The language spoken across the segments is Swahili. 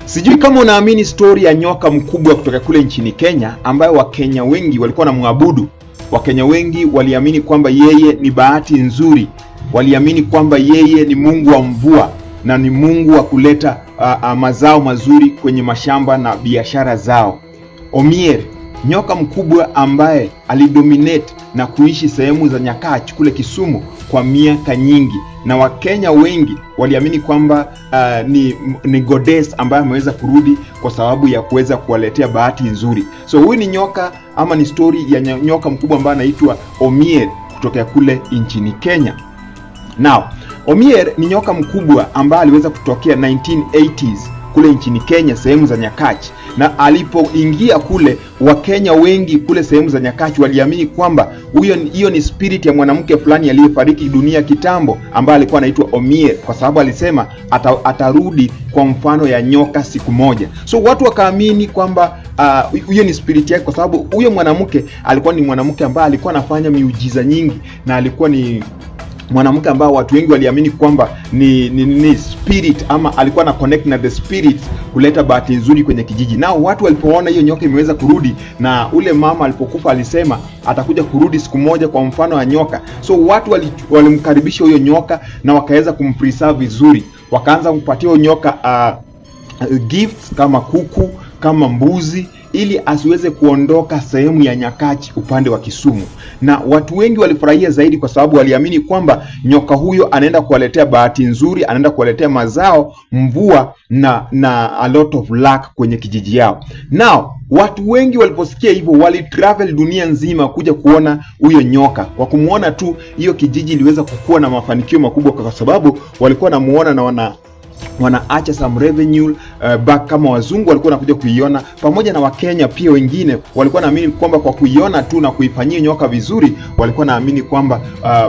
Sijui kama unaamini story ya nyoka mkubwa kutoka kule nchini Kenya ambayo Wakenya wengi walikuwa wanamwabudu. Wakenya wengi waliamini kwamba yeye ni bahati nzuri. Waliamini kwamba yeye ni Mungu wa mvua na ni Mungu wa kuleta mazao mazuri kwenye mashamba na biashara zao. Omier, nyoka mkubwa ambaye alidominate na kuishi sehemu za Nyakach kule Kisumu kwa miaka nyingi, na Wakenya wengi waliamini kwamba ni goddess ambaye ameweza kurudi kwa sababu ya kuweza kuwaletea bahati nzuri. So huyu ni nyoka ama ni story ya nyoka mkubwa ambaye anaitwa Omier kutoka kule nchini Kenya. Now, Omier ni nyoka mkubwa ambaye aliweza kutokea 1980s kule nchini Kenya sehemu za Nyakach, na alipoingia kule Wakenya wengi kule sehemu za Nyakach waliamini kwamba hiyo ni spirit ya mwanamke fulani aliyefariki dunia kitambo ambaye alikuwa anaitwa Omier, kwa sababu alisema atarudi kwa mfano ya nyoka siku moja. So watu wakaamini kwamba huyo ni spirit yake, kwa sababu huyo mwanamke alikuwa ni mwanamke ambaye alikuwa anafanya miujiza nyingi, na alikuwa ni mwanamke ambao watu wengi waliamini kwamba ni spirit, ama alikuwa na connect na the spirits kuleta bahati nzuri kwenye kijiji. Nao watu walipoona hiyo nyoka imeweza kurudi, na ule mama alipokufa alisema atakuja kurudi siku moja kwa mfano ya nyoka. So watu walimkaribisha huyo nyoka na wakaweza kumpreserve vizuri. Wakaanza kumpatia huyo nyoka gifts kama kuku, kama mbuzi, ili asiweze kuondoka sehemu ya Nyakach upande wa Kisumu. Na watu wengi walifurahia zaidi kwa sababu waliamini kwamba nyoka huyo anaenda kuwaletea bahati nzuri, anaenda kuwaletea mazao, mvua na a lot of luck kwenye kijiji yao. Now, watu wengi waliposikia hivyo walitravel dunia nzima kuja kuona huyo nyoka. Kwa kumuona tu hiyo kijiji iliweza kukua na mafanikio makubwa, kwa sababu walikuwa namuona na wanaacha some revenue back. Kama wazungu walikuwa wanakuja kuiona, pamoja na Wakenya pia wengine walikuwa naamini kwamba kwa kuiona tu na kuifanyia nyoka vizuri, walikuwa naamini kwamba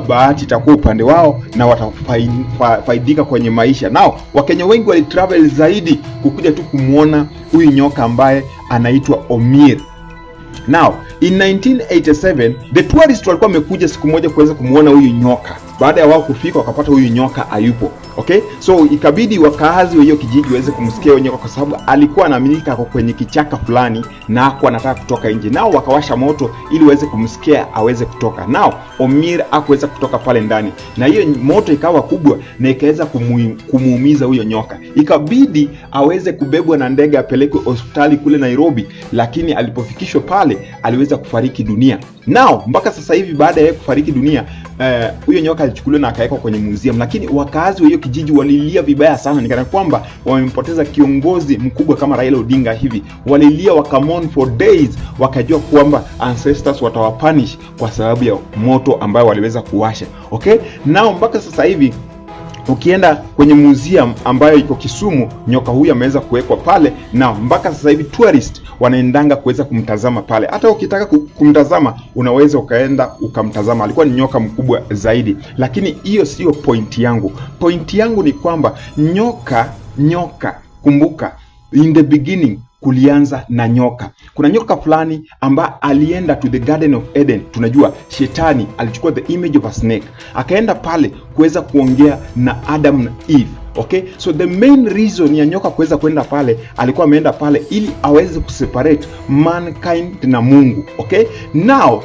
bahati itakuwa upande wao na watafaidika kwenye maisha. Nao Wakenya wengi walitravel zaidi kukuja tu kumuona huyu nyoka ambaye anaitwa Omier. Now, in 1987 the tourists walikuwa wamekuja siku moja kuweza kumuona huyu nyoka. Baada ya wao kufika wakapata huyu nyoka hayupo. Okay? So ikabidi wakaazi wa hiyo kijiji waweze kumsikia huyo nyoka, kwa sababu alikuwa anaaminika ako kwenye kichaka fulani na hakuwa anataka kutoka nje. Nao wakawasha moto ili waweze kumsikia aweze kutoka. Nao Omier hakuweza kutoka pale ndani, na hiyo moto ikawa kubwa na ikaweza kumuumiza huyo nyoka. Ikabidi aweze kubebwa na ndege apelekwe hospitali kule Nairobi, lakini alipofikishwa pale aliweza kufariki dunia. Nao mpaka sasa hivi baada ya kufariki dunia huyo nyoka alichukuliwa na akawekwa kwenye museum, lakini wakazi wa hiyo kijiji walilia vibaya sana, nikana kwamba wamempoteza kiongozi mkubwa kama Raila Odinga hivi. Walilia wakamon for days, wakajua kwamba ancestors watawapunish kwa sababu ya moto ambayo waliweza kuwasha. Okay? Nao mpaka sasa hivi ukienda kwenye museum ambayo iko Kisumu, nyoka huyu ameweza kuwekwa pale, na mpaka sasa hivi tourist wanaendanga kuweza kumtazama pale. Hata ukitaka kumtazama unaweza ukaenda ukamtazama. Alikuwa ni nyoka mkubwa zaidi, lakini hiyo sio point yangu. Point yangu ni kwamba nyoka, kumbuka, in the beginning kulianza na nyoka. Kuna nyoka fulani ambaye alienda to the Garden of Eden. Tunajua shetani alichukua the image of a snake, akaenda pale kuweza kuongea na Adam na Eve. Okay? So the main reason ya nyoka kuweza kwenda pale, alikuwa ameenda pale ili aweze kuseparate mankind na Mungu. Okay? Now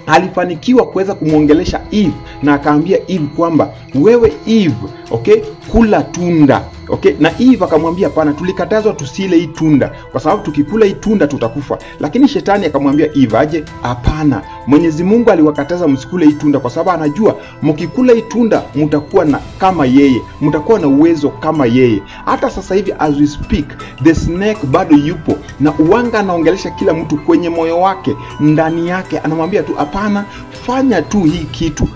alifanikiwa kuweza kumuongelesha Eve na akaambia Eve kwamba wewe Eve, okay, kula tunda. Okay, na Eve akamwambia hapana, tulikatazwa tusile hii tunda kwa sababu tukikula hii tunda tutakufa. Lakini shetani akamwambia Eve aje, hapana, Mwenyezi Mungu aliwakataza msikule hii tunda kwa sababu anajua mkikula hii tunda mtakuwa na kama yeye, mtakuwa na uwezo kama yeye. Hata sasa hivi as we speak, the snake bado yupo na uwanga anaongelesha kila mtu kwenye moyo wake, ndani yake anamwambia tu hapana, fanya tu hii kitu.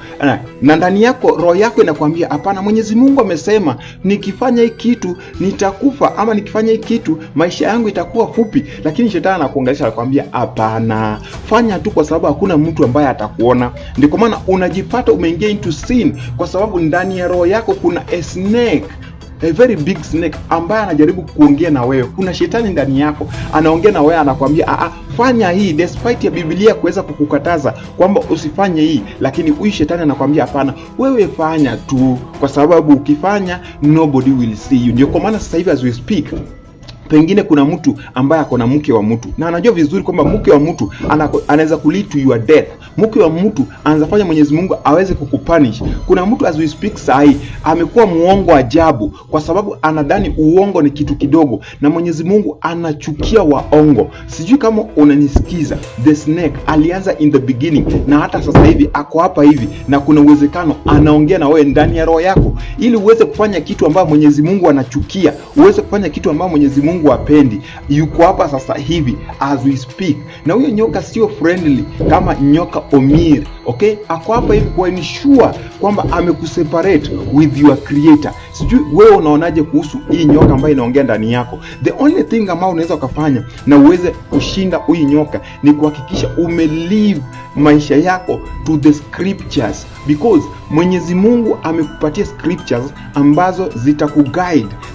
Na ndani yako roho yako inakwambia hapana, Mwenyezi Mungu amesema nikifanya hii kitu nitakufa, ama nikifanya hii kitu maisha yangu itakuwa fupi. Lakini shetani anakuongelesha anakuambia hapana, fanya tu kwa sababu hakuna mtu ambaye atakuona. Ndio kwa maana unajipata umeingia into sin, kwa sababu ndani ya roho yako kuna a snake, a very big snake ambaye anajaribu kuongea na wewe. Kuna shetani ndani yako anaongea na wewe, anakuambia fanya hii, despite ya Biblia kuweza kukukataza kwamba usifanye hii, lakini huyu shetani anakuambia hapana, wewe fanya tu, kwa sababu ukifanya nobody will see you. Ndio kwa maana sasa hivi as we speak Pengine kuna mtu ambaye ako na mke wa mtu na anajua vizuri kwamba mke wa mtu anaweza kulead to your death. Mke wa mtu anafanya Mwenyezi Mungu aweze kukupunish. Kuna mtu as we speak sahi amekuwa muongo ajabu kwa sababu anadhani uongo ni kitu kidogo, na Mwenyezi Mungu anachukia waongo. Sijui kama unanisikiza. The snake alianza in the beginning na hata sasa hivi ako hapa hivi, na kuna uwezekano anaongea na wewe ndani ya roho yako ili uweze kufanya kitu ambacho Mwenyezi Mungu anachukia, uweze kufanya kitu ambacho Mwenyezi Mungu hapendi. Yuko hapa sasa hivi as we speak, na huyo nyoka sio friendly kama nyoka Omiri, okay? Ako hapa hivi kwa ensure kwamba amekuseparate with your creator. Sijui wewe unaonaje kuhusu hii nyoka ambayo inaongea ndani yako? The only thing ambayo unaweza ukafanya na uweze kushinda huyu nyoka ni kuhakikisha umelive maisha yako to the scriptures, because Mwenyezi Mungu amekupatia scriptures ambazo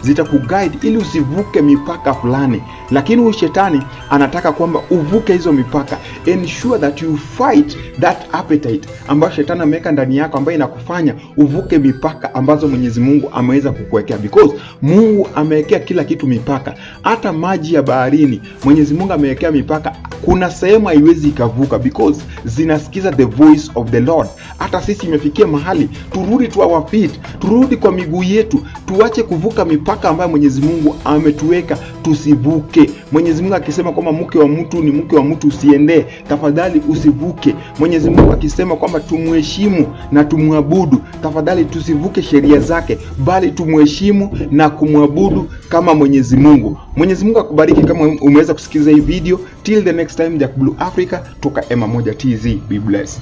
zitakuguide ili usivuke mipaka fulani. Lakini huyu shetani anataka kwamba uvuke hizo mipaka. Ensure that you fight that appetite ambayo shetani ameweka ndani yako, ambayo inakufanya uvuke mipaka ambazo Mwenyezi Mungu ameweza kukuwekea, because Mungu amewekea kila kitu mipaka. Hata maji ya baharini Mwenyezi Mungu amewekea mipaka. Kuna sehemu haiwezi ikavuka because zinasikiza the voice of the Lord. Hata sisi imefikia mahali turudi to our feet, turudi kwa miguu yetu, tuache kuvuka mipaka ambayo Mwenyezi Mungu ametuweka tusivuke. Mwenyezi Mungu akisema kwamba mke wa mtu ni mke wa mtu, usiende, tafadhali usivuke. Mwenyezi Mungu akisema kwamba tumheshimu na tumwabudu, tafadhali tusivuke sheria zake, bali tumheshimu na kumwabudu kama Mwenyezi Mungu. Mwenyezi Mungu akubariki kama umeweza kusikiza hii video. Till the next time, Jack Blue Africa toka Ema Moja TZ. Be blessed.